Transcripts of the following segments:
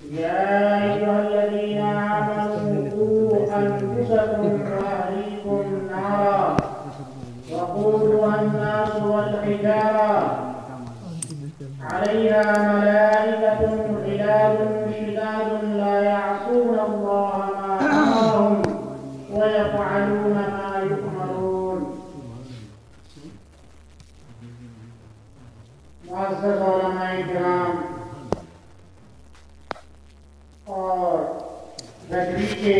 يا أيها الذين آمنوا قوا أنفسكم وأهليكم نارا وقودها الناس والحجارة عليها ملائكة غلاظ شداد لا يعصون الله ما أمرهم ويفعلون ما يؤمرون. معزز علماء کرام اور نگری کے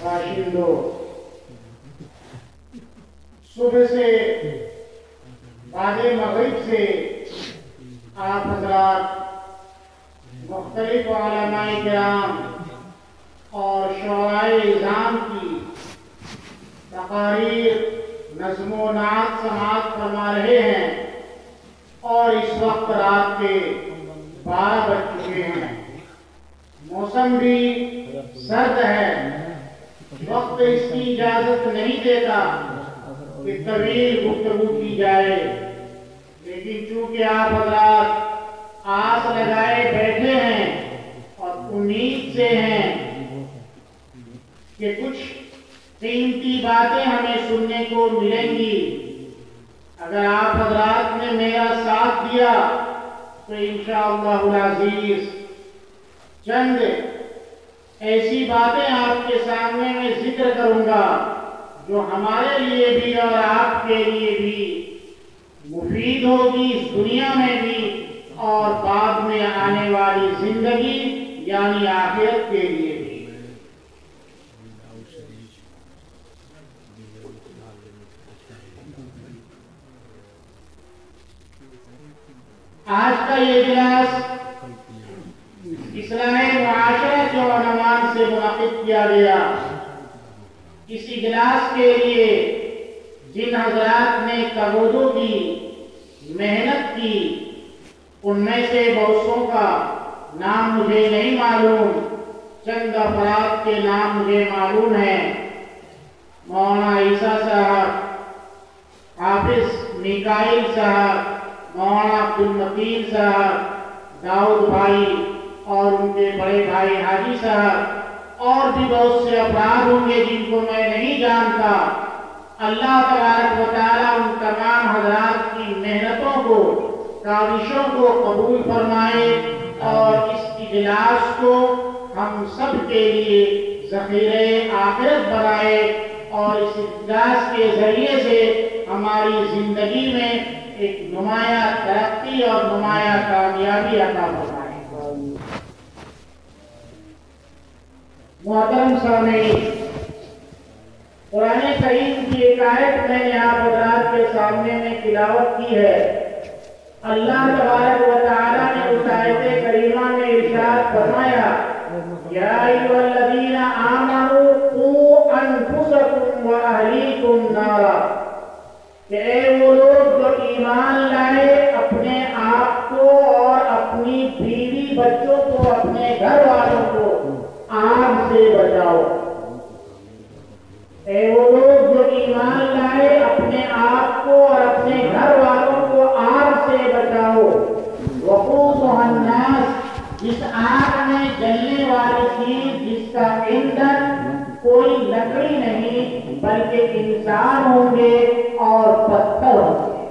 باشندوں، صبح سے بعد مغرب سے آپ حضرات مختلف علماء کرام اور شعراء اعظام کی تقاریر، نظم و نعت سماعت فرما رہے ہیں اور اس وقت رات کے 12 بج چکے ہیں۔ موسم بھی سرد ہے، وقت اس کی اجازت نہیں دیتا کہ طویل گفتگو کی جائے، لیکن چونکہ آپ حضرات آس لگائے بیٹھے ہیں اور امید سے ہیں کہ کچھ قیمتی باتیں ہمیں سننے کو ملیں گی، اگر آپ حضرات نے میرا ساتھ دیا تو انشاءاللہ العزیز چند ایسی باتیں آپ کے سامنے میں ذکر کروں گا جو ہمارے لیے بھی اور آپ کے لیے بھی مفید ہوگی، اس دنیا میں بھی اور بعد میں آنے والی زندگی یعنی آخرت کے لیے بھی۔ آج کا یہ اجلاس اصلاح معاشرہ کے عنوان سے منعقد کیا گیا۔ اس اجلاس کے لیے جن حضرات نے کروڑوں کی محنت کی، ان میں سے بہتوں کا نام مجھے نہیں معلوم، چند افراد کے نام مجھے معلوم ہیں۔ مولانا عیسیٰ صاحب، حافظ میکائل صاحب، مولانا عبدالمتین صاحب، داؤد بھائی اور ان کے بڑے بھائی حاجی صاحب، اور بھی بہت سے افراد ہوں گے جن کو میں نہیں جانتا۔ اللہ تبارک و تعالیٰ ان تمام حضرات کی محنتوں کو، کاوشوں کو قبول فرمائے اور اس اجلاس کو ہم سب کے لیے ذخیرہ آخرت بنائے اور اس اجلاس کے ذریعے سے ہماری زندگی میں ایک نمایاں ترقی اور نمایاں کامیابی عطا فرمائے۔ محترم سامعین، قرآن کریم کی ایک آیت میں نے آپ حضرات کے سامنے میں تلاوت کی ہے۔ اللہ تبارک و تعالیٰ نے اس آیت کریمہ میں ارشاد فرمایا، یا ایھا الذین آمنوا قوا انفسکم واہلیکم نارا، کہ اے وہ لوگ جو ایمان لائے اپنے آپ کو اور اپنی بیوی بچوں کو، اپنے گھر والوں کو آگ سے بچاؤ۔ اے وہ لوگ جو ایمان لائے اپنے آپ کو اور اپنے گھر والوں کو آگ سے بچاؤ۔ وقودها الناس، جس آگ میں جلنے والی چیز جس کا ایندھن کوئی لکڑی نہیں بلکہ انسان ہوں گے اور پتھر ہوں گے،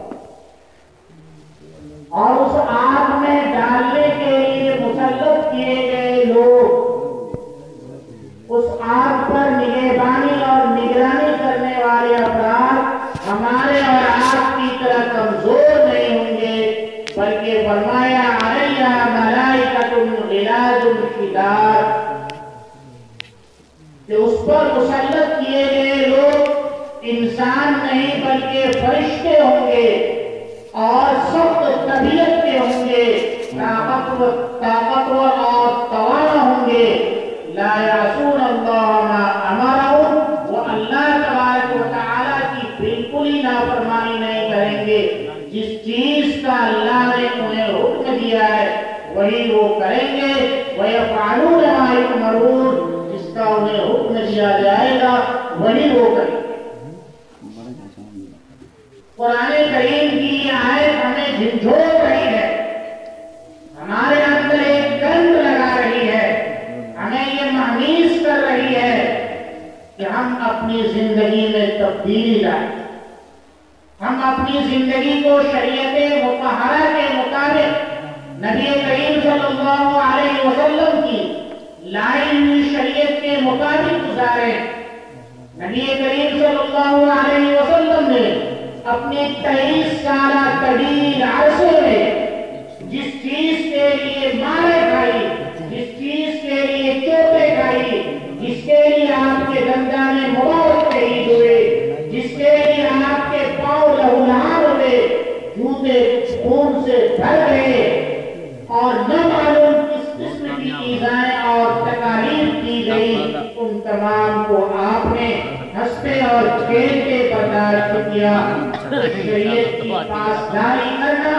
اور اس آگ میں ڈالنے کے لیے مسلط کیے گئے لوگ اس آگ پر نگہبانی اور نگرانی کرنے والے افراد ہمارے اور آپ کی طرح کمزور نہیں ہوں گے، بلکہ فرمایا علیہا ملائکۃ غلاظ شداد، کہ اس پر مسلط کیے گئے لوگ انسان نہیں بلکہ فرشتے ہوں گے اور سخت طبیعت کے ہوں گے، طاقتور اور توانا ہوں گے۔ لا یعصون اللہ ما امرهم، وہ اللہ تبارک و تعالیٰ کی بالکل ہی نافرمانی نہیں کریں گے، جس چیز کا اللہ نے انہیں حکم دیا ہے وہی وہ کریں گے۔ وَيَفْعَلُونَ مَا يُؤْمَرُونَ، جس کا انہیں حکم دیا جائے گا وہی وہ کریں گے۔ قرآن کریم کی یہ آیت ہمیں جھنجھوڑ رہی ہے، ہمارے اندر نبی کریم صلی اللہ علیہ وسلم کی لائی ہوئی شریعت کے مطابق گزارے. نبی کریم صلی اللہ علیہ وسلم نے اپنے 23 سالہ طویل عرصے میں جس چیز کے لیے مارے کھائی، جس چیز کے لیے چوٹیں کھائی، جس کے لیے آپ کے دندانے مبارک شہید ہوئے، جس کے لیے آپ کے پاؤں لہولہان ہوئے، جوتے خون سے بھر گئے اور نہ معلوم کس قسم کی ایذائیں اور تکالیف کی گئی، ان تمام کو آپ نے ہنستے اور کھیلتے برداشت کیا. شریعت کی پاسداری کرنا،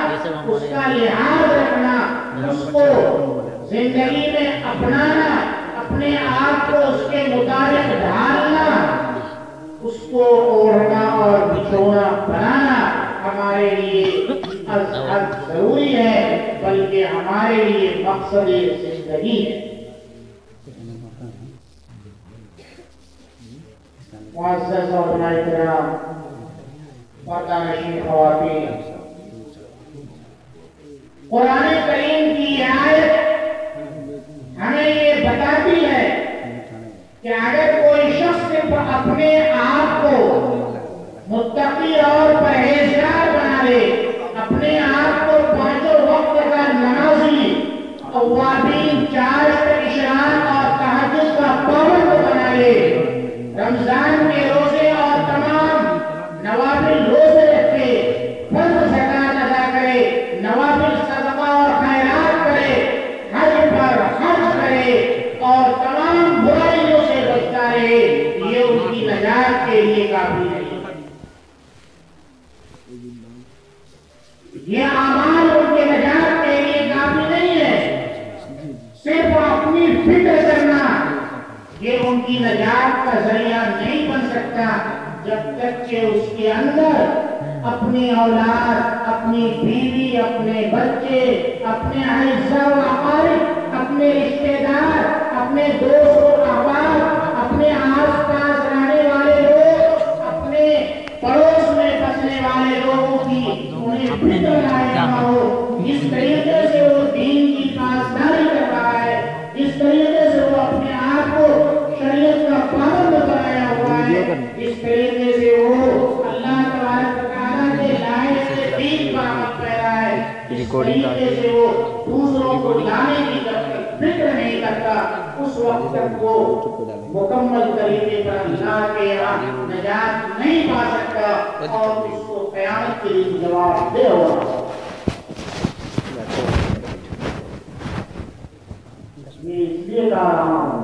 اس کا لحاظ رکھنا، اس کو زندگی میں اپنانا، اپنے آپ کو اس کے مطابق ڈھالنا، اس کو اوڑھنا اور بچھونا بنانا ہمارے لیے از حد ضروری ہے، بلکہ ہمارے لیے مقصد زندگی ہے. معزز علماء کرام، پردہ نشین خواتین، قرآن کریم کی آیت ہمیں یہ بتاتی ہے کہ اگر کوئی شخص صرف اپنے آپ کو متقی اور پرہیزگار بنا لے، اپنے آپ کو 5 وقت کا نمازی، اوابین، چاشت، اشراق اور تہجد کا پابند بنا لے، رمضان کے روزے اور تمام نوافل روزے رکھے، فرض زکات ادا کرے، نوافل صدقہ اور خیرات کرے، حج پر حج کرے اور تمام برائیوں سے بچتا رہے، یہ ان کی نجات کے لیے کافی نہیں. یہ اعمال ان کے نجات کے لیے کافی نہیں ہے. صرف اپنی فکر کرنا یہ ان کی نجات کا ذریعہ نہیں بن سکتا جب تک کہ اس کے اندر اپنی اولاد، اپنی بیوی، اپنے بچے، اپنے اعزاء و اقارب، اپنے رشتہ دار، اپنے دوست و احباب، اپنے آس پاس رہنے والے لوگ، اپنے پڑوس میں بسنے والے لوگوں کی انہیں فکر لاحق ہو. جس طریقے سے وہ دین کی پاسداری کر رہا ہے، جس طریقے سے وہ اپنے آپ کو شریعت کا پابند بنایا ہوا ہے، جس طریقے سے وہ اللہ تبارک و تعالیٰ کے لائے سے دین پر عمل پیرا ہے، جس طریقے سے وہ دوسروں کو لانے کی فکر نہیں کرتا، اس وقت تک وہ مکمل طریقے پر اللہ کے یہاں نجات نہیں پا سکتا اور اس کو قیامت کے دن جواب دے ہوگا. یہ اس لیے کہا رہا ہوں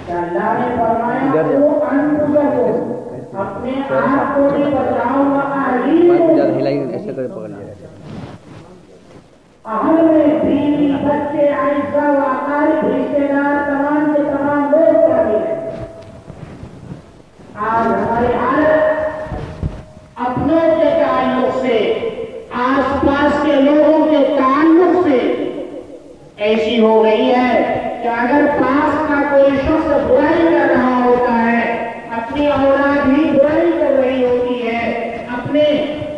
کہ اللہ نے فرمایا وہ انفسکم، اپنے آپ کو بھی بچاؤ و اہلیکم، اہل میں بیوی، بچے، اعزاء و اقارب، رشتہ دار، تمام کے تمام لوگ شامل ہیں. آج ہماری حالت اپنوں کے تعلق سے، آس پاس کے لوگوں کے تعلق سے ایسی ہو گئی ہے کہ اگر پاس کا کوئی شخص برائی کر رہا ہوتا ہے، اپنی اولاد بھی برائی کر رہی ہوتی ہے، اپنے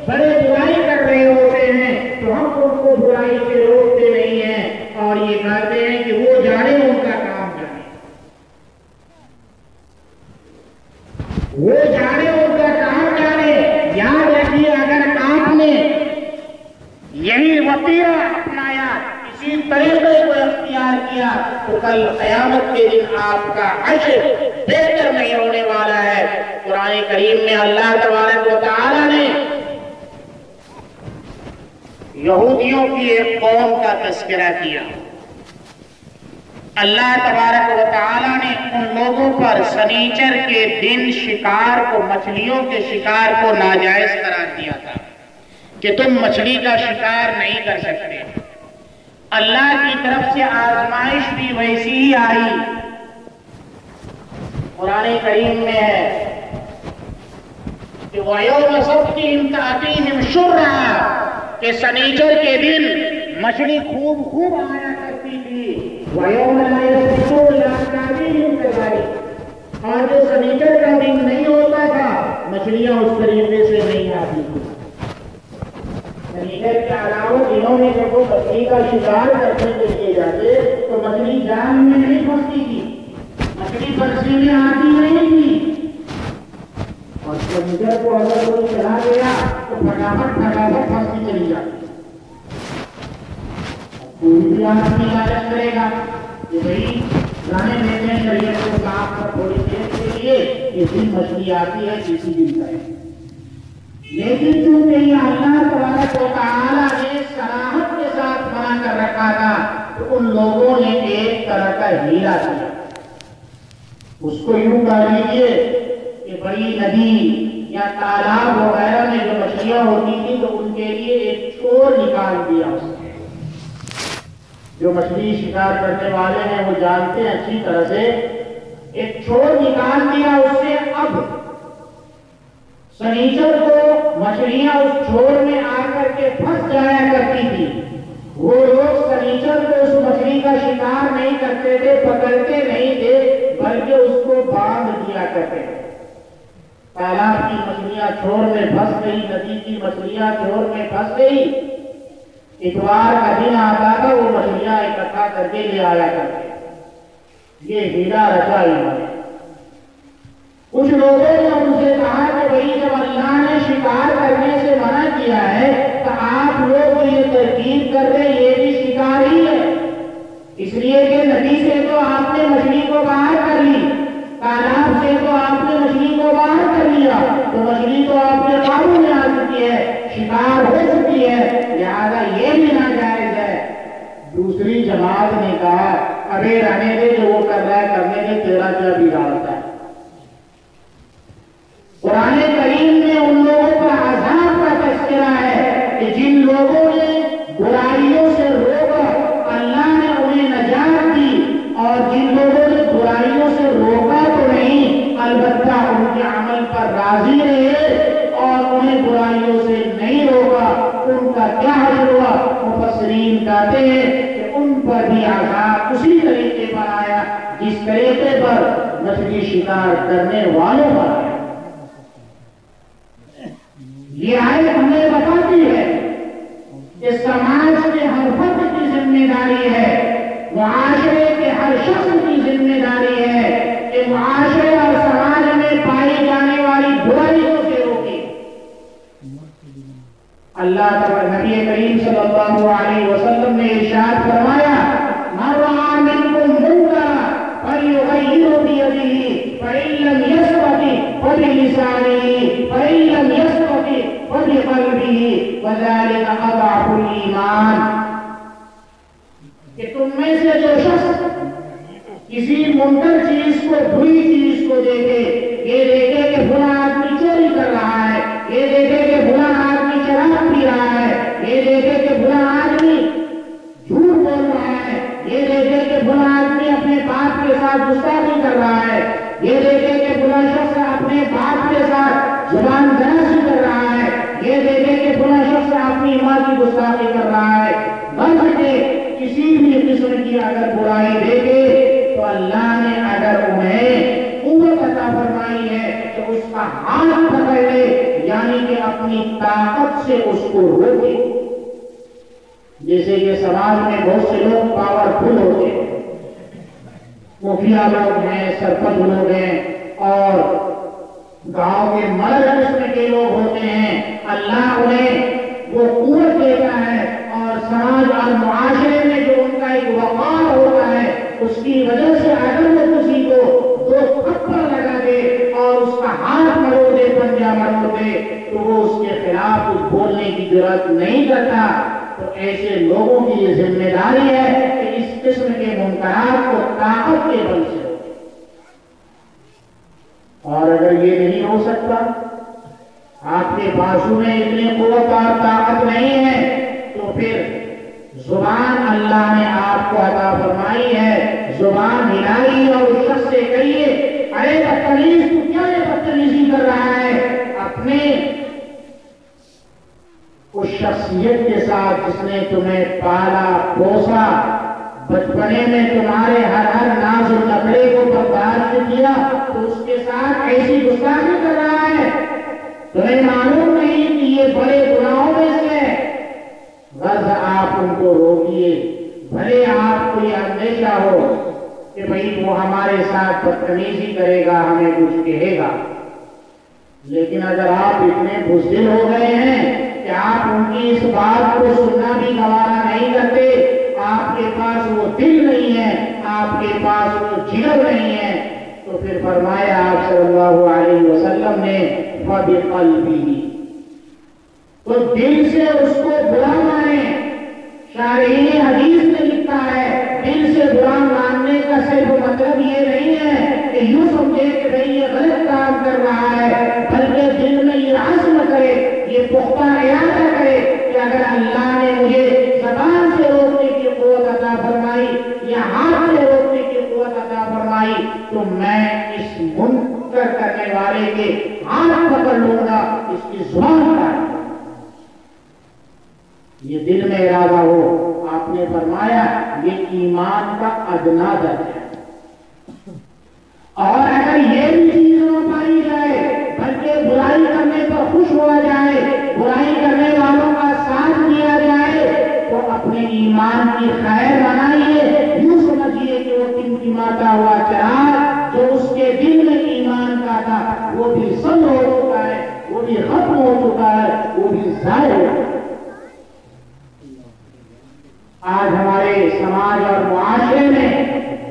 بڑے برائی کر رہے ہوتے ہیں، تو ہم ان کو برائی سے روکتے نہیں ہیں اور یہ کہتے ہیں کہ وہ جانے ان کا کام جانے، وہ جانے ان کا کام جانے. یاد رکھیے اگر آپ نے یہی وطیرہ اپنایا، اسی طریقے کو اختیار کیا، تو کل قیامت کے دن آپ کا عشر بہتر نہیں ہونے والا ہے. قرآن کریم میں اللہ تبارک و تعالیٰ نے یہودیوں کی ایک قوم کا تذکرہ کیا. اللہ تبارک و تعالیٰ نے ان لوگوں پر سنیچر کے دن شکار کو، مچھلیوں کے شکار کو ناجائز قرار دیا تھا کہ تم مچھلی کا شکار نہیں کر سکتے. اللہ کی طرف سے آزمائش بھی ویسی ہی آئی. قرآن کریم میں ہے کہ وَيَوْمَ سَبْتِهِمْ تَأْتِيهِمْ شُرًّا، کہ سنیچر کے دن مچھلی خوب آیا کرتی تھی. وَيَوْمَ لَا يَسْبِتُونَ لَأَكَابِرِهِمْ كَذَلِكَ، اور جو سنیچر کا دن نہیں ہوتا تھا مچھلیاں اس طریقے سے نہیں آتی تھی. سنیچر کے علاوہ دنوں میں جب وہ مچھلی کا شکار کرنے کے لیے جاتے تو مچھلی جال میں نہیں پھنستی تھی، مچھلی پھنسی میں آتی نہیں تھی، اور سنیچر کو اگر کوئی چلا گیا تو پھٹافٹ پھنسی چلی جاتی۔ کوئی بھی آدمی لالچ کرے گا کہ بھائی جانے دیتے ہیں شریعت کو صاف کر تھوڑی دیر کے لیے، کسی مچھلی آتی ہے کسی دن کرے، لیکن چونکہ یہ اللہ تبارک و تعالیٰ نے صراحت کے ساتھ منع کر رکھا تھا تو ان لوگوں نے ایک طرح کا ہیلا کیا۔ اس کو یوں کہہ لیجیے کہ بڑی ندی یا تالاب وغیرہ میں جو مچھلیاں ہوتی تھی تو ان کے لیے ایک چور نکال دیا اس نے۔ جو مچھلی شکار کرنے والے ہیں وہ جانتے ہیں اچھی طرح سے، ایک چور نکال دیا اس سے۔ اب سنیچر کو مچھلیاں اس چھوڑ میں آ کر کے پھنس جایا کرتی تھی، وہ لوگ سنیچر کو اس مچھلی کا شکار نہیں کرتے تھے، پکڑتے نہیں تھے، بلکہ اس کو باندھ دیا کرتے تھے۔ تالاب کی مچھلیاں چھوڑ میں پھنس گئی، ندی کی مچھلیاں چھوڑ میں پھنس گئی، اتوار کا دن آتا تھا وہ مچھلیاں اکٹھا کر کے لے آیا کرتے، یہ ہیلا رچا انہوں نے۔ کچھ لوگوں نے ان سے کہا کہ بھئی جب اللہ نے شکار کرنے سے منع کیا ہے تو آپ لوگ یہ ترکیب کر رہے یہ بھی شکار ہی ہے، اس لیے کہ ندی سے تو آپ نے مچھلی کو باہر کر لی، تالاب سے تو آپ نے مچھلی کو باہر کر لیا، تو مچھلی تو آپ کے قابو میں آ چکی ہے، شکار ہو چکی ہے، لہذا یہ بھی ناجائز ہے۔ دوسری جماعت نے کہا ابے رہنے دے، جو وہ کر رہا ہے کرنے دے، تیرا کیا بگاڑتا ہے۔ قرآن کریم میں ان لوگوں کا عذاب کا تذکرہ ہے کہ جن لوگوں نے برائیوں سے روکا اللہ نے انہیں نجات دی، اور جن لوگوں نے برائیوں سے روکا تو نہیں البتہ ان کے عمل پر راضی رہے اور انہیں برائیوں سے نہیں روکا، ان کا کیا حشر ہوا؟ مفسرین کہتے ہیں کہ ان پر بھی عذاب اسی طریقے پر آیا جس طریقے پر مچھلی شکار کرنے والوں پر آیا۔ یہ آیت ہمیں بتاتی ہے کہ سماج کے ہر فرد کی ذمہ داری ہے، معاشرے کے ہر شخص کی ذمہ داری ہے کہ معاشرے اور سماج میں پائی جانے والی برائیوں سے روکے۔ اللہ تعالی نبی کریم صلی اللہ علیہ وسلم نے ارشاد فرمایا من رأى منکم منکرا فلیغیرہ بیدہ فإن لم یستطع فبلسانہ فإن لم یستطع فبقلبہ وذلک اضعف الایمان۔ کہ تم میں سے جو شخص کسی منکر چیز کو، بری چیز کو دیکھے، یہ دیکھے کہ فلاں آدمی چوری کر رہا ہے، یہ دیکھے کہ فلاں آدمی شراب پی رہا ہے، یہ دیکھے کہ فلاں آدمی جھوٹ بول رہا ہے، یہ دیکھے کہ فلاں آدمی اپنے باپ کے ساتھ گستاخی کر رہا ہے، یہ دیکھے کہ فلاں شخص اپنے باپ کے ساتھ زبان درازی کر رہا ہے، یہ دیکھے کہ فلاں شخص اپنی ماں کی گستاخی کر رہا ہے، بلکہ کہ کسی بھی قسم کی اگر برائی دیکھے تو اللہ نے اگر انہیں قوت عطا فرمائی ہے تو اس کا ہاتھ پکڑ لے، یعنی کہ اپنی طاقت سے اس کو روکے۔ جیسے کہ سماج میں بہت سے لوگ پاورفل ہوتے ہیں، مکھیا لوگ ہیں، سرپنچ لوگ ہیں، اور گاؤں کے مرد قسم کے لوگ ہوتے ہیں، اللہ انہیں وہ قوت دیتا ہے اور سماج اور معاشرے میں جو ان کا ایک وقار ہوتا ہے اس کی وجہ سے اگر وہ کسی کو دو تھپڑ لگا دے اور اس کا ہاتھ مروڑ دے، پنجہ مروڑ دے، تو وہ اس کے خلاف کچھ بولنے کی جرات نہیں کرتا۔ تو ایسے لوگوں کی یہ ذمہ داری ہے کہ اس قسم کے منکرات کو طاقت کے بل سے روکیں۔ اور اگر یہ نہیں ہو سکتا، آپ کے بازو میں اتنی قوت اور طاقت نہیں ہے، تو پھر زبان اللہ نے آپ کو عطا فرمائی ہے، زبان ہلائیے اور اس شخص سے کہیے ارے بدتمیز تو کیا یہ بدتمیزی کر رہا ہے، اپنے اس شخصیت کے ساتھ جس نے تمہیں پالا پوسا، بچپنے میں تمہارے ہر ناز و نخرے کو برداشت کیا، تو اس کے ساتھ ایسی گستاخی کر رہا ہے۔ تمہیں معلوم نہیں کہ یہ بڑے گناہوں میں سے ہے، غرض آپ ان کو روکیے، بھلے آپ کو یہ اندیشہ ہو کہ بھئی وہ ہمارے ساتھ بدتمیزی کرے گا، ہمیں کچھ کہے گا، لیکن اگر آپ اتنے بزدل ہو گئے ہیں کہ آپ ان کی اس بات کو سننا بھی گوارا نہیں کرتے، آپ کے پاس وہ دل نہیں ہے، آپ کے پاس وہ جگر نہیں ہے، تو پھر فرمایا آپ صلی اللہ علیہ وسلم نے فَبِقَلْبِهِ، تو دل سے اس کو برا مانیں۔ شارحین حدیث نے لکھا ہے دل سے برا ماننے کا صرف مطلب یہ نہیں ہے کہ یوں سمجھے کہ بھئی یہ غلط کام کر رہا ہے، بلکہ دل میں یہ عزم کرے، یہ پختہ ارادہ کرے کہ اگر اللہ نے مجھے زبان سے روکنے کی قوت عطا فرمائی یا ہاتھ سے روکنے کی قوت عطا فرمائی تو میں اس منکر کرنے والے کے ہاتھ پکڑ لوں گا، اس کی زبان کاٹ لوں گا۔ یہ دل میں ارادہ ہو، آپ نے فرمایا یہ ایمان کا ادنا درجہ ہے۔ اور اگر یہ بھی چیز نہ پائی جائے بلکہ برائی کرنے پر خوش ہوا جائے، برائی کرنے والوں کا ساتھ دیا جائے، تو اپنے ایمان کی خیر بنائیے، یوں سمجھیے کہ وہ ٹمٹماتا ہوا چراغ جو اس کے دل میں ایمان کا تھا وہ بھی سب ہو چکا ہے، وہ بھی ختم ہو چکا ہے، وہ بھی ضائع ہو چکا ہے۔ آج ہمارے سماج اور معاشرے میں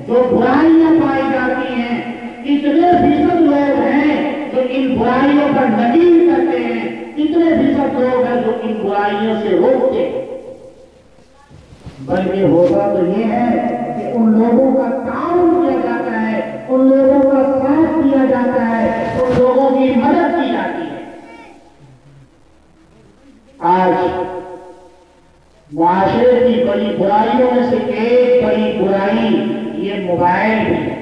جو برائیاں پائی جاتی ہیں، کتنے فیصد لوگ ہیں جو ان برائیوں پر نکیر کرتے ہیں، کتنے فیصد لوگ ہیں جو ان برائیوں سے روکتے ہیں۔ بلکہ ہوتا تو یہ ہے کہ ان لوگوں کا تعاون کیا جاتا ہے، ان لوگوں کا ساتھ دیا جاتا ہے، ان لوگوں کی مدد کی جاتی ہے۔ آج معاشرے کی بڑی برائیوں میں سے ایک بڑی برائی یہ موبائل بھی ہے۔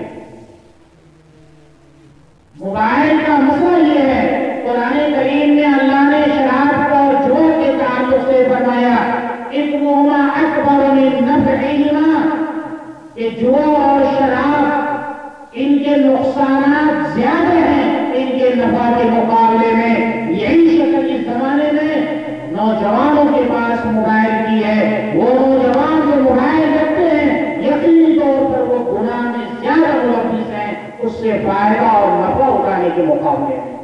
موبائل کا مسئلہ یہ ہے، قرآن کریم میں اللہ نے شراب اور جوا کے تعلق سے فرمایا اثمہما اکبر من نفعہما، کہ جوا اور شراب ان کے نقصانات زیادہ ہیں ان کے نفع کے مقابلے میں۔ یہی شکل اس زمانے میں نوجوانوں کے پاس موبائل کی ہے، وہ نوجوان جو موبائل رکھتے ہیں یقینی طور پر وہ گناہ میں زیادہ ملوث ہیں اس سے فائدہ اور نفع اٹھانے کے مقابلے میں۔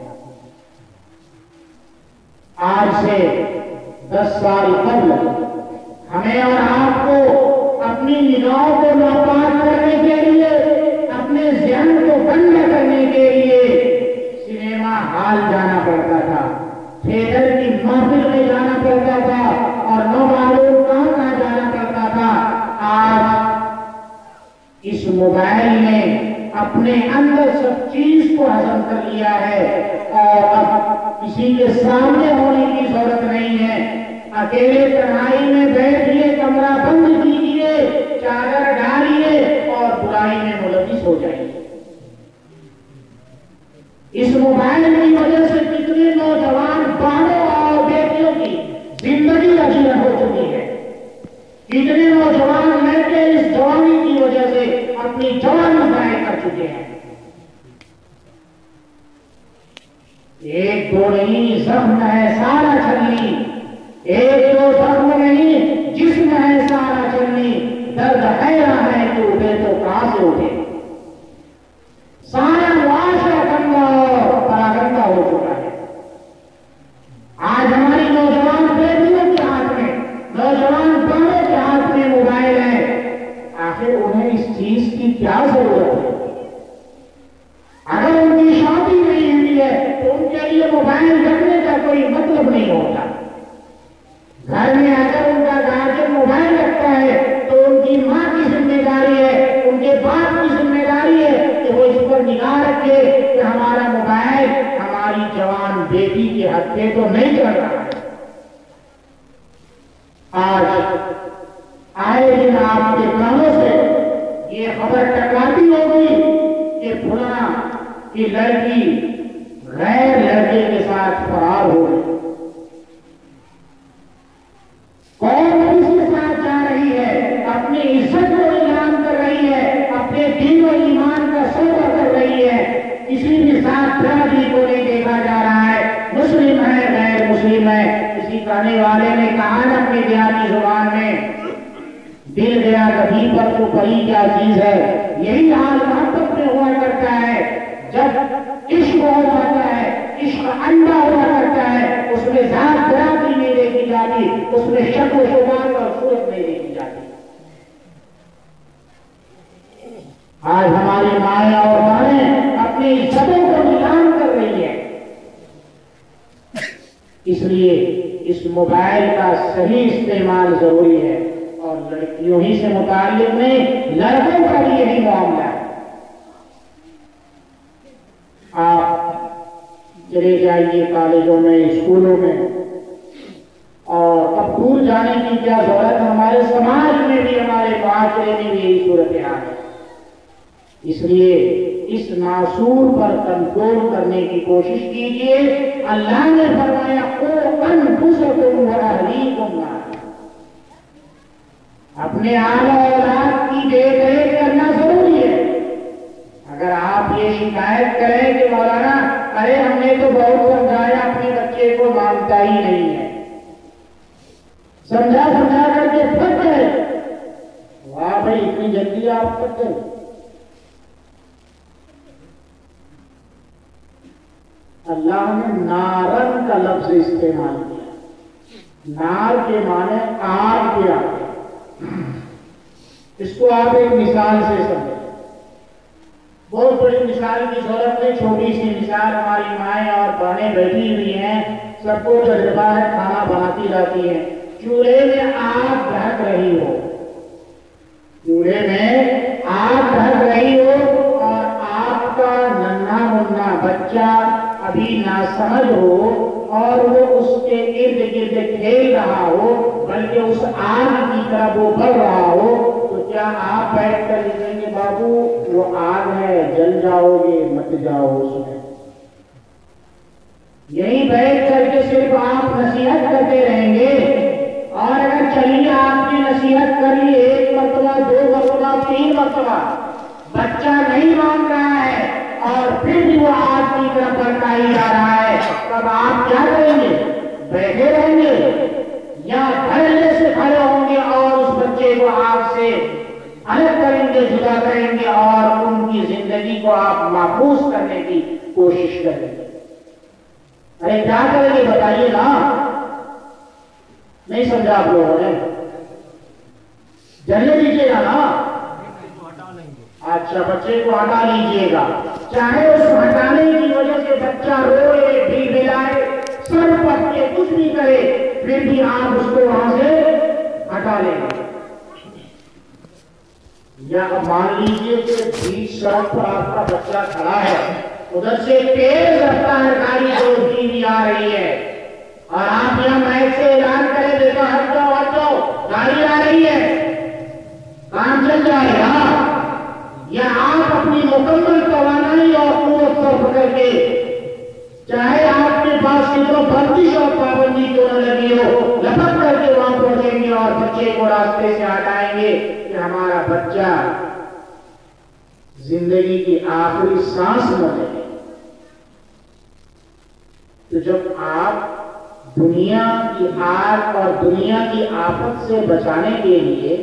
آج سے 10 سال قبل ہمیں اور آپ کو اپنی نگاہوں کو ناپاک کرنے کے لیے، اپنے ذہن کو بند کرنے کے لیے سنیما ہال جانا پڑتا تھا، تھیٹر کی محفل میں جانا پڑتا تھا، اور نو معلوم کہاں جانا پڑتا تھا۔ آج اس موبائل نے اپنے اندر سب چیز کو ہضم کر لیا ہے، اور اب کسی کے سامنے ہونے کی ضرورت نہیں ہے۔ اکیلے تنہائی میں بیٹھیے، کمرہ بند کیجیے، چادر ڈالیے اور برائی میں ملوث ہو جائیے۔ اس موبائل کی وجہ سے کتنے نوجوان باڑوں اور بیٹیوں کی زندگی اجیر ہو چکی ہے، کتنے نوجوان لڑکے اس جوانی کی وجہ سے اپنی جوانی ضائع کر چکے ہیں۔ ایک دو نہیں زخم ہے سارا چھلنی، ایک دو زخم نہیں جسم ہے سارا چھلنی، درد حیران ہے کہ اٹھے تو کہاں سے اٹھے۔ سارا معاشرہ گندا اور پراگندہ ہو چکا ہے۔ آج ہماری نوجوان بیٹیوں کے ہاتھ میں، نوجوان بڑوں کے ہاتھ میں موبائل ہے، آخر انہیں اس چیز کی کیا ضرورت ہے؟ اگر ان کی شادی نہیں ہوئی ہے تو ان کے لیے موبائل رکھنے کا کوئی مطلب نہیں ہوتا۔ گھر میں اگر ان کا گارجین موبائل رکھتا ہے تو ان کی ماں کی ذمہ داری ہے، ان کے باپ کی ذمہ داری ہے کہ وہ اس پر نگاہ رکھے کہ ہمارا موبائل ہماری جوان بیٹی کے ہاتھ پہ تو نہیں چل رہا ہے۔ آج آئے دن آپ کے کانوں سے یہ خبر ٹکراتی ہوگی کہ فلاں کی لڑکی غیر لڑکے کے ساتھ فرار ہو گئی، کون کس کے ساتھ جا رہی ہے، اپنی عزت کو نیلام کر رہی ہے، اپنے دین و ایمان کا سودا کر رہی ہے، کسی کے ساتھ برادری کو نہیں دیکھا جا رہا ہے، مسلم ہے غیر مسلم ہے، کسی کہنے والے نے کہا نا اپنی دیہاتی زبان میں، دل گیا کبھی پر تو پری کیا چیز ہے. یہی حال محبت میں ہوا کرتا ہے. جب عشق ہو جاتا ہے، عشق انڈا ہوا کرتا ہے، اس میں ذات برادری نہیں دیکھی جاتی، اس میں شکل و شمال اور صورت نہیں دیکھی جاتی. آج ہماری مائیں اور بہنیں اپنی عزتوں کو نیلام کر رہی ہیں. اس لیے اس موبائل کا صحیح استعمال ضروری ہے، اور لڑکیوں ہی سے متعلق نہیں، لڑکوں کا بھی یہی معاملہ ہے. آپ چلے جائیے کالجوں میں، اسکولوں میں، اور اب دور جانے کی کیا ضرورت ہے. ہمارے سماج میں بھی، ہمارے معاشرے میں بھی یہی صورتحال ہے. اس لیے اس ناسور پر کنٹرول کرنے کی کوشش کیجیے. اللہ نے فرمایا قوا انفسکم واہلیکم نارا. اپنے آل و اولاد کی دیکھ ریکھ کرنا ضروری ہے. اگر آپ یہ شکایت کریں کہ مولانا ارے ہم نے تو بہت سمجھایا، اپنے بچے کو مانتا ہی نہیں ہے، سمجھا کر کے پھٹ گئے، واہ بھائی اتنی جلدی آپ پھٹ گئے. اللہ نے نارن کا لفظ استعمال کیا. نار کے معنی آگ کے آتے ہیں. اس کو آپ ایک مثال سے سمجھیں. بہت بڑی مثال کی ضرورت ہے، چھوٹی سی مثال. ہماری مائیں اور بہنیں بیٹھی ہوئی ہیں، سب کو تجربہ ہے، کھانا بناتی رہتی ہیں. چولہے میں آگ دہک رہی ہو، چولہے میں آگ دہک رہی ہو، اور آپ کا ننھا منھا بچہ ابھی ناسمجھ ہو، اور وہ اس کے ارد گرد کھیل رہا ہو، بلکہ اس آگ کی طرف وہ بڑھ رہا ہو، تو کیا آپ بیٹھ کر لکھیں گے بابو وہ آگ ہے، جل جاؤ گے، مت جاؤ اس میں؟ یہی بیٹھ کر کے صرف آپ نصیحت کرتے رہیں گے. اور اگر چلیے آپ نے نصیحت کر لی 1 مرتبہ 2 مرتبہ 3 مرتبہ، بچہ نہیں مان رہا ہے اور پھر بھی وہ آگ کی طرف بڑھائی جا رہا ہے، تب آپ کیا کریں گے؟ بیٹھے رہیں گے یا دھڑلے سے کھڑے ہوں گے اور اس بچے کو آگ سے الگ کریں گے، جدا کریں گے، اور ان کی زندگی کو آپ محفوظ کرنے کی کوشش کریں گے؟ ارے کیا کریں گے بتائیے نا. نہیں سمجھا آپ لوگوں نے؟ جلنے دیجیے گا نا. اچھا بچے کو ہٹا لیجیے گا، چاہے اس ہٹانے کی وجہ سے بچہ روئے بھی بلائے، سر پٹ کے کچھ بھی کرے، پھر بھی آپ اس کو وہاں سے ہٹا لیں گے. یا مان لیجیے کہ بیچ سڑک پر آپ کا بچہ کھڑا ہے، ادھر سے تیز رفتار گاڑی دوڑتی ہوئی آ رہی ہے، اور آپ یہاں مائک سے اعلان کریں دیکھو ہٹ جاؤ گاڑی آ رہی ہے، کام چل جائے گا؟ یا آپ اپنی مکمل توانائی اور قوت صرف کر کے، چاہے آپ کے پاس کتنا بندش اور پابندی کیوں نہ لگی ہو، لپک کر کے وہاں پہنچیں گے اور بچے کو راستے سے ہٹائیں گے کہ ہمارا بچہ زندگی کی آخری سانس نہ لے. تو جب آپ دنیا کی آگ اور دنیا کی آفت سے بچانے کے لیے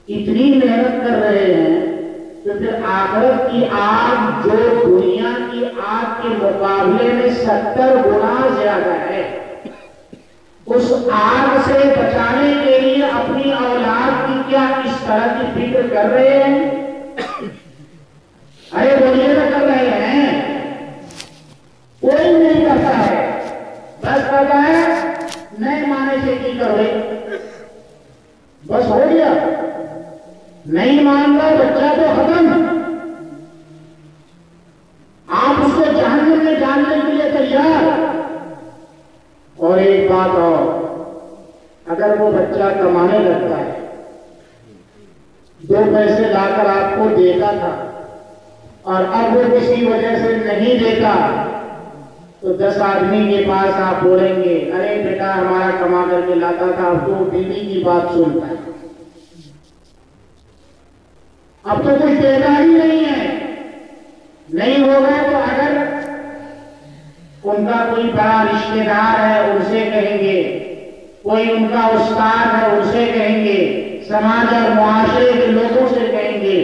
اتنی محنت کر رہے ہیں، تو پھر آخرت کی آگ جو دنیا کی آگ کے مقابلے میں 70 گنا زیادہ ہے، اس آگ سے بچانے کے لیے اپنی اولاد کی کیا اس طرح کی فکر کر رہے ہیں؟ ارے بولیے نہ کر رہے ہیں؟ کوئی نہیں کرتا ہے، بس کہتا ہے نہیں مانے سے کی کرو، بس ہو گیا. نہیں مان رہا بچہ تو ختم، آپ اس کو جہنم میں ڈالنے کے لیے تیار. اور ایک بات اور، اگر وہ بچہ کمانے لگتا ہے، 2 پیسے لا کر آپ کو دیتا تھا، اور اب وہ کسی وجہ سے نہیں دیتا، تو 10 آدمی کے پاس آپ بولیں گے ارے بیٹا ہمارا کما کر کے لاتا تھا، اب تو بیوی کی بات سنتا ہے، اب تو کچھ دیتا ہی نہیں ہے. نہیں ہوگا تو اگر ان کا کوئی بڑا رشتہ دار ہے ان سے کہیں گے، کوئی ان کا استاد ہے ان سے کہیں گے، سماج اور معاشرے کے لوگوں سے کہیں گے۔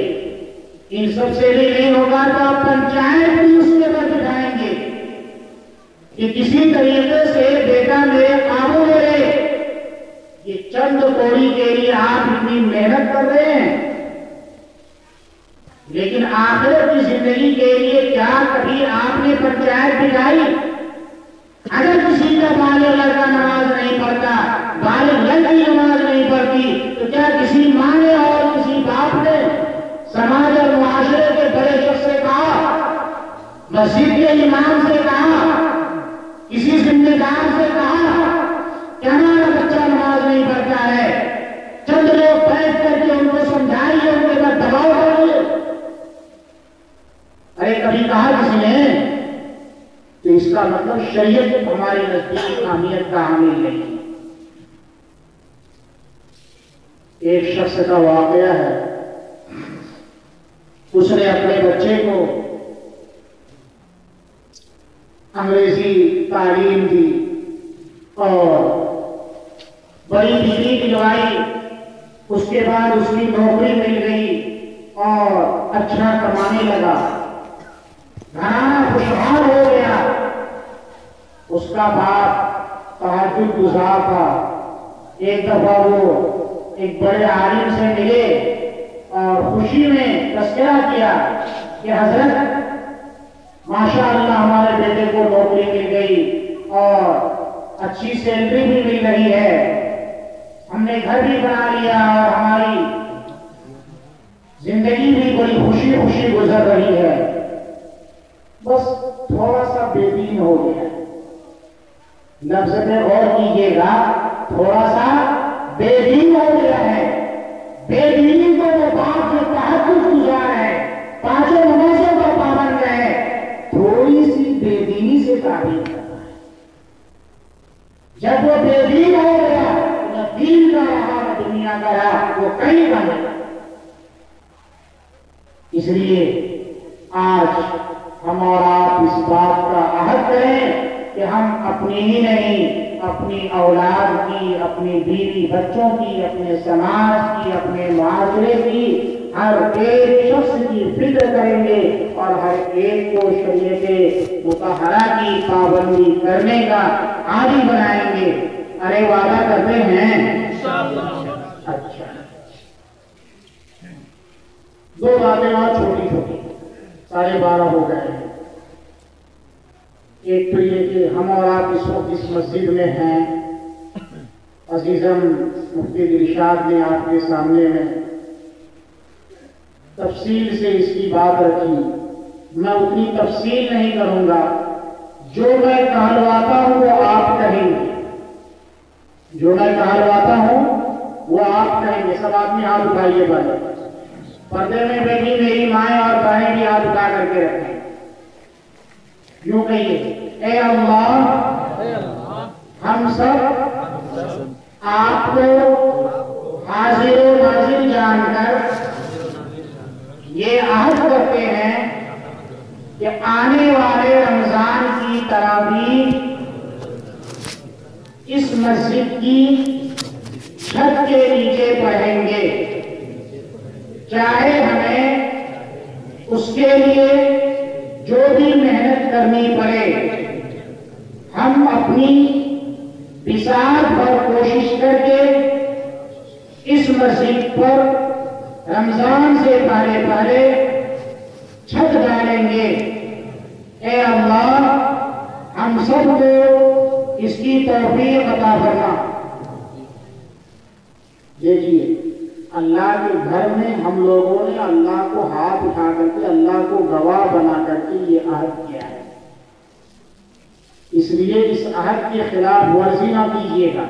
ان سب سے بھی نہیں ہوگا تو آپ پنچایت بھی اس کے بعد بٹھائیں گے کہ کسی طریقے سے بیٹا میرے قابو میں رہے۔ یہ چند کوڑی کے لیے آپ اتنی محنت کر رہے ہیں، لیکن آخرت کی زندگی کے لیے کیا کبھی آپ نے پنچایت بٹھائی؟ اگر کسی کا بالغ لڑکا نماز نہیں پڑھتا، بالغ لڑکی نماز نہیں پڑھتی، تو کیا کسی ماں نے اور کسی باپ نے سماج اور معاشرے کے بڑے شخص سے کہا، مسجد کے امام سے کہا، کسی ذمہ دار سے کہا کہ ہمارا بچہ نماز نہیں پڑھتا ہے، چند لوگ بیٹھ کر کے ان کو سمجھائیے، ان کے بعد دباؤ کریے؟ ارے کبھی کہا کسی نے؟ تو اس کا مطلب شریعت ہمارے نزدیک اہمیت کا حامل نہیں۔ ایک شخص کا واقعہ ہے، اس نے اپنے بچے کو انگریزی تعلیم دی اور بڑی ڈگری دلوائی، اس کے بعد اس کی نوکری مل گئی اور اچھا کمانے لگا، گھرانہ خوشحال ہو گیا۔ اس کا باپ تہجد گزار تھا۔ ایک دفعہ وہ ایک بڑے عالم سے ملے اور خوشی میں تذکرہ کیا کہ حضرت ماشاءاللہ ہمارے بیٹے کو نوکری مل گئی اور اچھی سیلری بھی مل رہی ہے، ہم نے گھر بھی بنا لیا اور ہماری زندگی بھی بڑی خوشی خوشی گزر رہی ہے، بس تھوڑا سا بے دین ہو گیا۔ لفظ میں غور کیجیے گا، تھوڑا سا بے دین ہو گیا ہے۔ بے دینی کو وہ باپ جو تہجد گزار ہے، پانچوں نمازوں کا پابند ہے، تھوڑی سی بے دینی سے تعبیر کرتا ہے۔ جب وہ بے دین ہو گیا، نہ دین کا رہا نہ دنیا کا رہا، وہ کہیں بن گیا۔ اس لیے آج ہم اور آپ اس بات کا عہد کریں کہ ہم اپنی ہی نہیں، اپنی اولاد کی، اپنی بیوی بچوں کی، اپنے سماج کی، اپنے معاشرے کی، ہر ایک شخص کی فکر کریں گے اور ہر ایک کو شریعت مطہرہ کی پابندی کرنے کا عادی بنائیں گے۔ ارے وعدہ کرتے ہیں؟ اچھا، دو باتیں اور چھوٹی چھوٹی، 12:30 ہو گئے ہیں۔ ایک تو یہ کہ ہم اور آپ اس وقت اس مسجد میں ہیں، عزیزم مفتی دلشاد نے آپ کے سامنے میں تفصیل سے اس کی بات رکھی، میں اتنی تفصیل نہیں کروں گا، جو میں کہلواتا ہوں وہ آپ کہیں گے، جو میں کہلواتا ہوں وہ آپ کہیں گے۔ سب آدمی ہاتھ اٹھائیے بھائی، پردے میں بیٹھی میری مائیں اور بہنیں بھی ہاتھ اٹھا کر کے رکھیں، یوں کہیے، اے اللہ ہم سب آپ کو حاضر و ناظر جان کر یہ عہد کرتے ہیں کہ آنے والے رمضان کی تراویح اس مسجد کی چھت کے نیچے پڑھیں گے، چاہے ہمیں اس کے لیے جو بھی محنت کرنی پڑے، ہم اپنی بساط پر کوشش کر کے اس مسجد پر رمضان سے پہلے چھت ڈالیں گے۔ اے اللہ ہم سب کو اس کی توفیق عطا فرما۔ دیکھیے، اللہ کے گھر میں ہم لوگوں نے اللہ کو ہاتھ اٹھا کر کے، اللہ کو گواہ بنا کر کے یہ عہد کیا ہے، اس لیے اس عہد کے خلاف ورزی نہ کیجیے گا،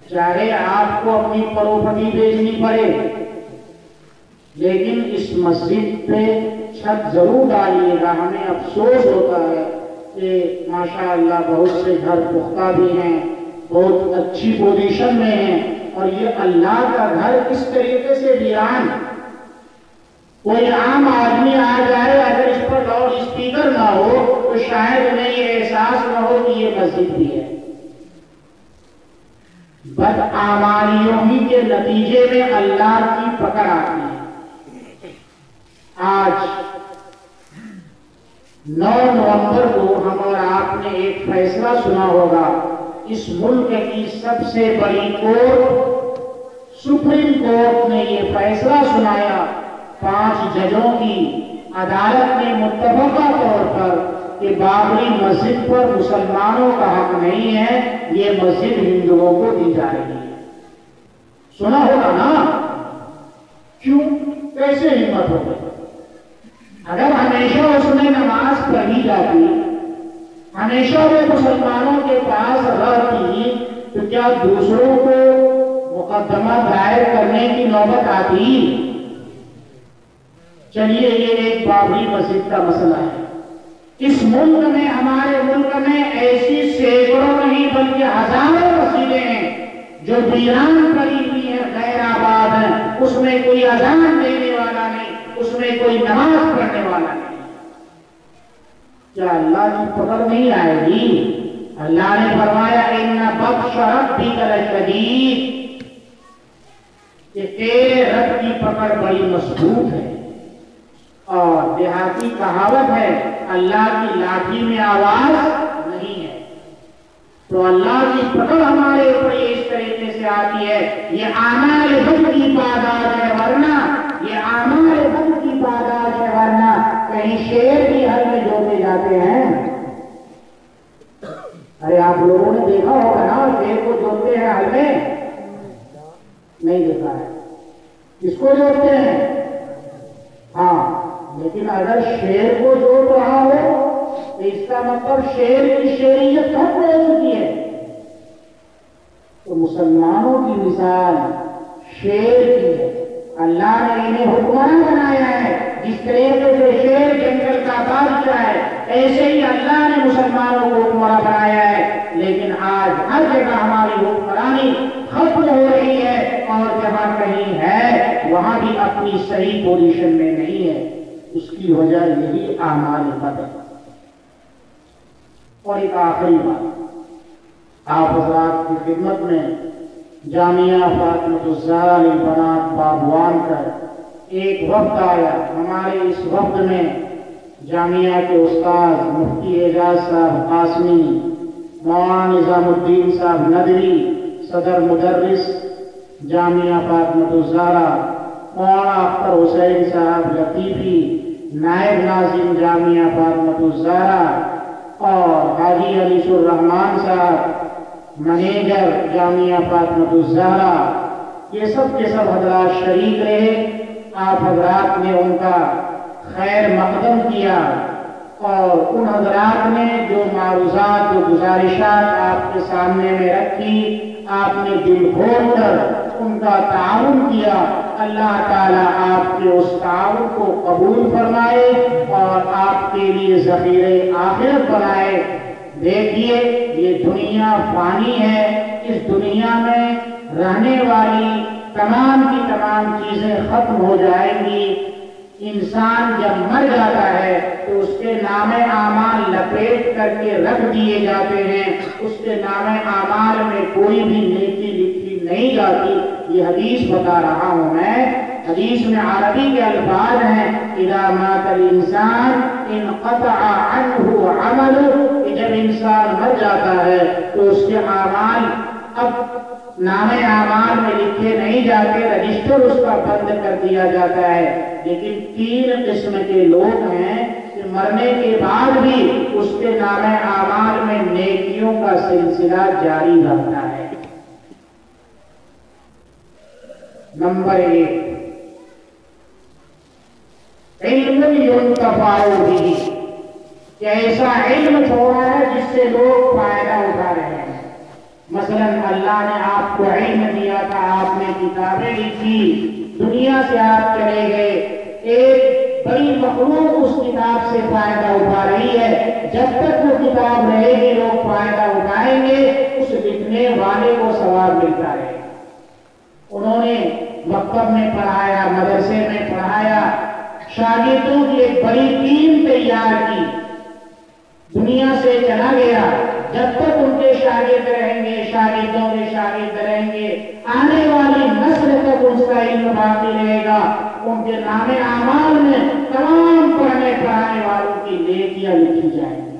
چاہے آپ کو اپنی پراپرٹی بیچنی پڑے، لیکن اس مسجد پہ چھت ضرور ڈالیے گا۔ ہمیں افسوس ہوتا ہے کہ ماشاءاللہ بہت سے گھر پختہ بھی ہیں، بہت اچھی پوزیشن میں ہیں، اور یہ اللہ کا گھر اس طریقے سے ویران، کوئی عام آدمی آ جائے اگر اس پر لاؤڈ اسپیکر نہ ہو تو شاید انہیں یہ احساس نہ ہو کہ یہ مسجد بھی ہے۔ بدعمالیوں ہی کے نتیجے میں اللہ کی پکڑ آتی ہے۔ آج 9 نومبر کو ہم اور آپ نے ایک فیصلہ سنا ہوگا۔ اس ملک کی سب سے بڑی کورٹ سپریم کورٹ نے یہ فیصلہ سنایا 5 ججوں کی عدالت نے متفقہ طور پر کہ بابری مسجد پر مسلمانوں کا حق نہیں ہے، یہ مسجد ہندوؤں کو دی جا رہی ہے۔ سنا ہوگا نا؟ کیوں؟ کیسے ہمت ہو گئی؟ اگر ہمیشہ اس میں نماز پڑھی جاتی، ہمیشہ وہ مسلمانوں کے پاس رہتی، تو کیا دوسروں کو مقدمہ دائر کرنے کی نوبت آتی؟ چلیے یہ ایک بابری مسجد کا مسئلہ ہے۔ اس ملک میں، ہمارے ملک میں ایسی سینکڑوں نہیں بلکہ ہزاروں مسجدیں ہیں جو ویران پڑی ہوئی ہیں، غیر آباد ہیں، اس میں کوئی اذان دینے والا نہیں، اس میں کوئی نماز پڑھنے والا نہیں۔ کیا اللہ کی پکڑ نہیں آئے گی؟ اللہ نے فرمایا ان بطش ربک لشدید، کہ تیرے رب کی پکڑ بڑی مضبوط ہے۔ اور دیہاتی کہاوت ہے اللہ کی لاٹھی میں آواز نہیں ہے۔ تو اللہ کی پکڑ ہمارے اوپر اس طریقے سے آتی ہے، یہ اعمال بد کی پاداش ہے، ورنہ یہ اعمال بد کی پاداش ہے، ورنہ کہیں شیر بھی حل میں جوتے جاتے ہیں۔ ارے آپ لوگوں نے دیکھا ہوگا نا، شیر کو جوتے ہیں حل میں؟ نہیں دیکھا ہے۔ کس کو جوتے ہیں؟ ہاں، لیکن اگر شیر کو جوڑ رہا ہو تو اس کا مطلب شیر کی شیریت ختم ہو چکی ہے۔ تو مسلمانوں کی مثال شیر کی ہے۔ اللہ نے انہیں حکمراں بنایا ہے، جس طریقے سے شیر جنگل کا بادشاہ ہے، ایسے ہی اللہ نے مسلمانوں کو حکمراں بنایا ہے۔ لیکن آج ہر جگہ ہماری حکمرانی ختم ہو رہی ہے، اور جہاں کہیں ہے وہاں بھی اپنی صحیح پوزیشن میں نہیں ہے۔ اس کی وجہ یہی اعمال بد ہے۔ اور ایک آخری بات، آپ حضرات کی خدمت میں جامعہ فاطمۃ الزہرا للبنات بابوان کا ایک وفد آیا۔ ہمارے اس وفد میں جامعہ کے استاد مفتی اعجاز صاحب قاسمی، مولانا نظام الدین صاحب ندوی، صدر مدرس جامعہ فاطمۃ الزہرا، مولانا اختر حسین صاحب لطیفی، نائب ناظم جامعہ فاطمۃ الزہرا، اور حاجی علیش الرحمان صاحب منیجر جامعہ فاطمۃ الزہرا، یہ سب کے سب حضرات شریک رہے۔ آپ حضرات نے ان کا خیر مقدم کیا، اور ان حضرات نے جو معروضات، جو گزارشات آپ کے سامنے میں رکھی، آپ نے دل کھول کر ان کا تعاون کیا۔ اللہ تعالیٰ آپ کے اس تعاون کو قبول فرمائے اور آپ کے لیے ذخیرے آخرت بنائے۔ دیکھیے یہ دنیا فانی ہے، اس دنیا میں رہنے والی تمام کی تمام چیزیں ختم ہو جائیں گی۔ انسان جب مر جاتا ہے تو اس کے نام اعمال لپیٹ کر کے رکھ دیے جاتے ہیں، اس کے نام اعمال میں کوئی بھی نیکی لکھی نہیں جاتی۔ یہ حدیث بتا رہا ہوں میں، حدیث میں عربی کے الفاظ ہیں اذا مات الانسان انقطع عنہ عمله، کہ جب انسان مر جاتا ہے تو اس کے اعمال اب نام اعمال میں لکھے نہیں جاتے، رجسٹر اس کا بند کر دیا جاتا ہے۔ لیکن 3 قسم کے لوگ ہیں کہ مرنے کے بعد بھی اس کے نام اعمال میں نیکیوں کا سلسلہ جاری رہتا ہے۔ نمبر 1، علم ينتفع به، کہ ایسا علم چھوڑا ہے جس سے لوگ فائدہ اٹھا رہے ہیں۔ مثلا اللہ نے آپ کو علم دیا تھا، آپ نے کتابیں لکھی، دنیا سے آپ چلے گئے، ایک بڑی مخلوق اس کتاب سے فائدہ اٹھا رہی ہے۔ جب تک وہ کتاب رہے گی لوگ فائدہ اٹھائیں گے، اس لکھنے والے کو ثواب ملتا رہے گا۔ انہوں نے مکتب میں پڑھایا، مدرسے میں پڑھایا، شاگردوں کی ایک بڑی ٹیم تیار کی، دنیا سے چلا گیا، جب تک ان کے شاگرد رہیں گے، شاگردوں کے شاگرد رہیں گے، آنے والی نسل تک ان کا علم باقی رہے گا، ان کے نام اعمال میں تمام پڑھنے پڑھانے والوں کی نیکیاں لکھی جائیں گی۔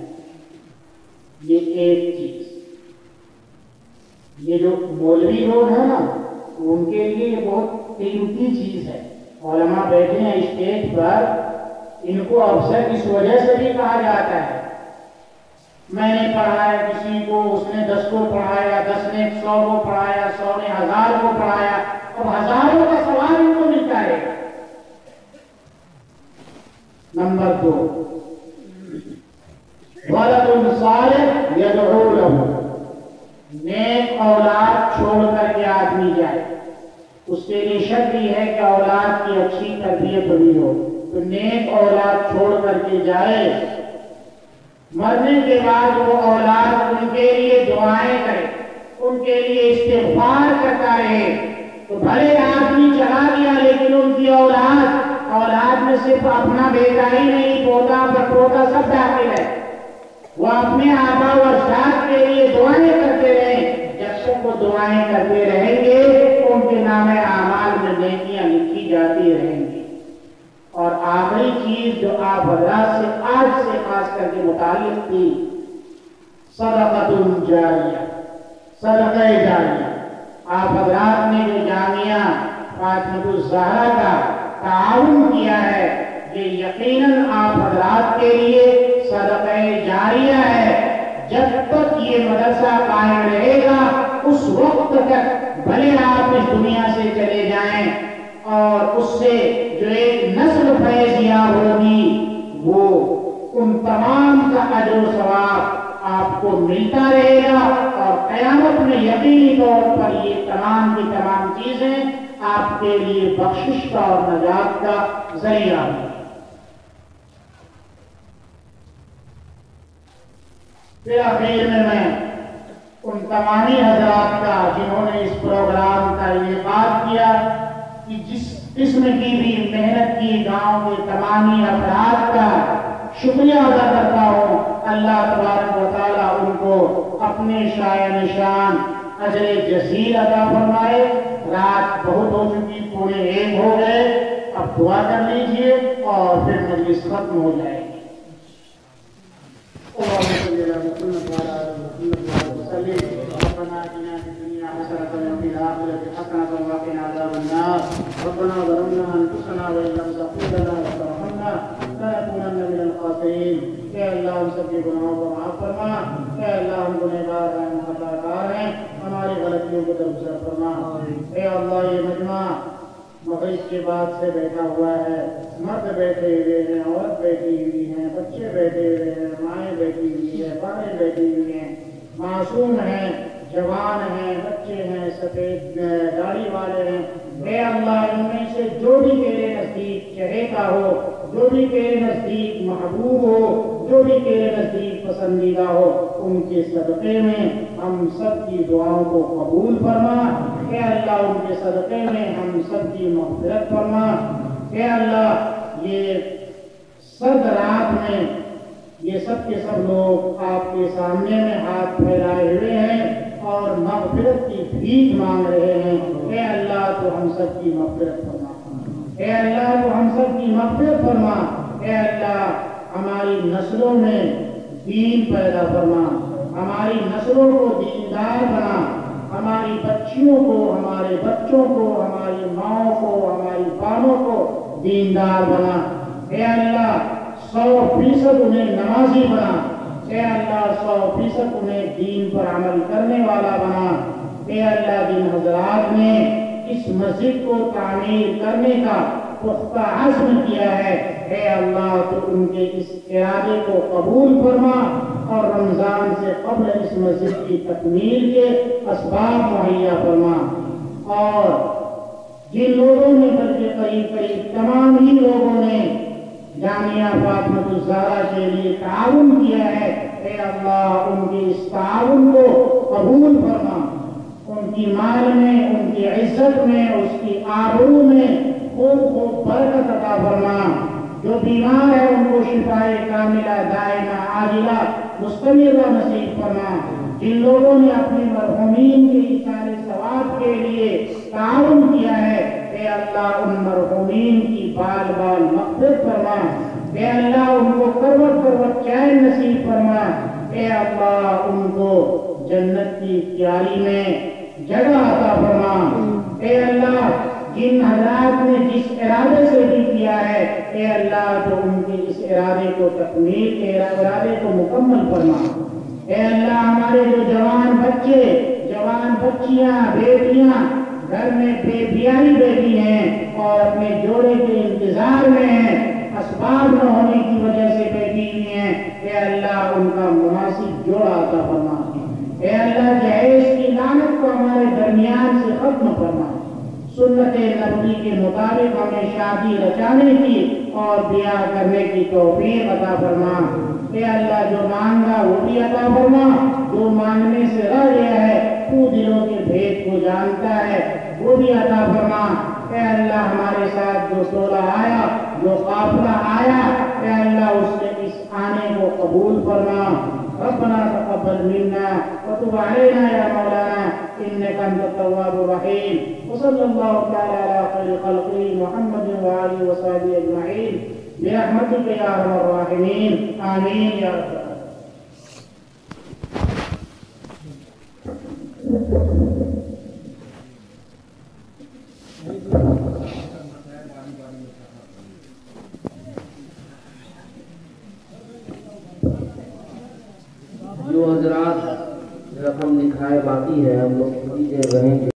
یہ ایک چیز، یہ جو مولوی لوگ ہیں نا، ان کے لیے یہ بہت قیمتی چیز ہے۔ علماء بیٹھے ہیں اسٹیج پر، ان کو افسر اس وجہ سے بھی کہا جاتا ہے، میں نے پڑھایا کسی کو، اس نے 10 کو پڑھایا، 10 نے 100 کو پڑھایا، 100 نے 1000 کو پڑھایا، اور ہزاروں کا ثواب ان کو ملتا ہے۔ نمبر 2، ولد صالح یدعو لہ، نیک اولاد چھوڑ کر کے آدمی جائے، اس کے لیے شرط یہ ہے کہ اولاد کی اچھی تربیت ہوئی ہو، تو نیک اولاد چھوڑ کر کے جائے، مرنے کے بعد وہ اولاد ان کے لیے دعائیں کرے، ان کے لیے استغفار کرتا رہے، تو بھلے آدمی چلا گیا لیکن ان کی اولاد میں صرف اپنا بیٹا ہی نہیں، پوتا پڑپوتا سب داخل ہے، وہ اپنے آبا و اجداد کے لیے دعائیں کرتے رہیں، جب تک وہ دعائیں کرتے رہیں گے ان کے نام اعمال میں نیکیاں لکھی جاتی رہیں گی۔ اور آخری چیز جو آپ حضرات سے آج سے خاص کر کے متعلق تھی، صدقۃ جاریہ، صدقہ جاریہ۔ آپ حضرات نے جو جامعہ فاطمۃ الزہرا کا تعاون کیا ہے، یہ یقیناً آپ حضرات کے لیے صدقہ جاریہ ہے۔ جب تک یہ مدرسہ قائم رہے گا اس وقت تک بھلے آپ اس دنیا سے چلے جائیں، اور اس سے جو ایک نسل فیض یاب ہوگی وہ ان تمام کا اجر و ثواب آپ کو ملتا رہے گا، اور قیامت میں یقینی طور پر یہ تمام کی تمام چیزیں آپ کے لیے بخشش کا اور نجات کا ذریعہ ہوں۔ پھر آخر میں ان تمامی حضرات کا جنہوں نے اس پروگرام کا انعقاد کیا، کہ جس قسم کی بھی محنت کی، گاؤں کے تمامی افراد کا شکریہ ادا کرتا ہوں۔ اللہ تبارک و تعالیٰ ان کو اپنے شایع نشان اجر جزیل عطا فرمائے۔ رات بہت ہو چکی، 1:15 ہو گئے، اب دعا کر لیجئے اور پھر مجلس ختم ہو جائے گی۔ ربنا ظلمنا انفسنا وان لم تغفر لنا وترحمنا لنكونن من الخاسرين۔ اے اللہ ہم سب کے گناہوں کو معاف فرما، اے اللہ ہم گنہگار ہیں، خطا کار ہیں، ہماری غلطیوں کو درگزر فرما۔ اے اللہ یہ مجمع مغرب کے بعد سے بیٹھا ہوا ہے، مرد بیٹھے ہوئے ہیں، عورت بیٹھی ہوئی ہیں، بچے بیٹھے ہوئے ہیں، مائیں بیٹھی ہوئی ہیں، بہنیں بیٹھی ہوئی ہیں، معصوم ہیں، جوان ہیں، بچے ہیں، سفید داڑھی والے ہیں۔ اے اللہ ان میں سے جو بھی تیرے نزدیک چہیتا ہو، جو بھی تیرے نزدیک محبوب ہو، جو بھی تیرے نزدیک پسندیدہ ہو، ان کے صدقے میں ہم سب کی دعاؤں کو قبول فرما۔ اے اللہ ان کے صدقے میں ہم سب کی مغفرت فرما۔ اے اللہ یہ سرد رات میں یہ سب کے سب لوگ آپ کے سامنے میں ہاتھ پھیلائے ہوئے ہیں اور مغفرت کی بھیک مانگ رہے ہیں۔ اے اللہ تو ہم سب کی مغفرت فرما، اے اللہ تو ہم سب کی مغفرت فرما۔ اے اللہ ہماری نسلوں میں دین پیدا فرما، ہماری نسلوں کو دیندار بنا، ہماری بچیوں کو، ہمارے بچوں کو، ہماری ماؤں کو، ہماری بانوں کو دیندار بنا۔ اے اللہ 100% انہیں نمازی بنا۔ اے اللہ 100% انہیں دین پر عمل کرنے والا بنا۔ اے اللہ جن حضرات نے اس مسجد کو تعمیر کرنے کا پختہ عزم کیا ہے، اے اللہ تو ان کے اس ارادے کو قبول فرما اور رمضان سے قبل اس مسجد کی تکمیل کے اسباب مہیا فرما۔ اور جن لوگوں نے بلکہ قریب تمام ہی لوگوں نے جامعہ فاطمۃ الزہرا کے لیے تعاون کیا ہے، اے اللہ ان کے اس تعاون کو قبول فرما، ان کی مال میں، ان کی عزت میں، اس کی آبرو میں خوب خوب برکت عطا فرما۔ جو بیمار ہے ان کو شفائے کاملہ دائمہ عاجلہ مستمرہ نصیب فرما۔ جن لوگوں نے اپنے مرحومین کے ایصال ثواب کے لیے تعاون کیا ہے، اے اللہ ان مرحومین کی بال بال مغفرت فرما۔ اے اللہ ان کو کروٹ کروٹ چین نصیب فرما۔ اے اللہ ان کو جنت کی کیاری میں جگہ عطا فرما۔ اے اللہ جن حضرات نے جس ارادے سے بھی کیا ہے، اے اللہ تو ان کے اس ارادے کو تکمیل کے ارادے کو مکمل فرما۔ اے اللہ ہمارے جو جوان بچے، جوان بچیاں، بیٹیاں گھر میں بے بیائی بیٹھی ہیں اور اپنے جوڑے کے انتظار میں ہیں، اسباب نہ ہونے کی وجہ سے بیٹھی ہوئی ہیں، اے اللہ ان کا مناسب جوڑا عطا فرما۔ اے اللہ جہیز کی لعنت کو ہمارے درمیان سے ختم فرما۔ سنت نبوی کے مطابق ہمیں شادی رچانے کی اور بیاہ کرنے کی توفیق عطا فرما۔ اے اللہ جو مانگا وہ بھی عطا فرما، جو مانگنے سے رہ گیا ہے تو دلوں کے بھید کو جانتا ہے وہ بھی عطا فرما۔ اے اللہ ہمارے ساتھ جو ٹولہ آیا، جو قافلہ آیا، اے اللہ اس کے اس آنے کو قبول فرما۔ ربنا تقبل منا وتب علينا يا مولانا انك انت التواب الرحيم وصلى الله تعالى على خير خلقه محمد وآله وصحبه اجمعين برحمتك يا ارحم الراحمين آمين يا رب جو حضرات رقم لکھائے باقی ہے ہم لوگ تھوڑی دیر رہیں گے۔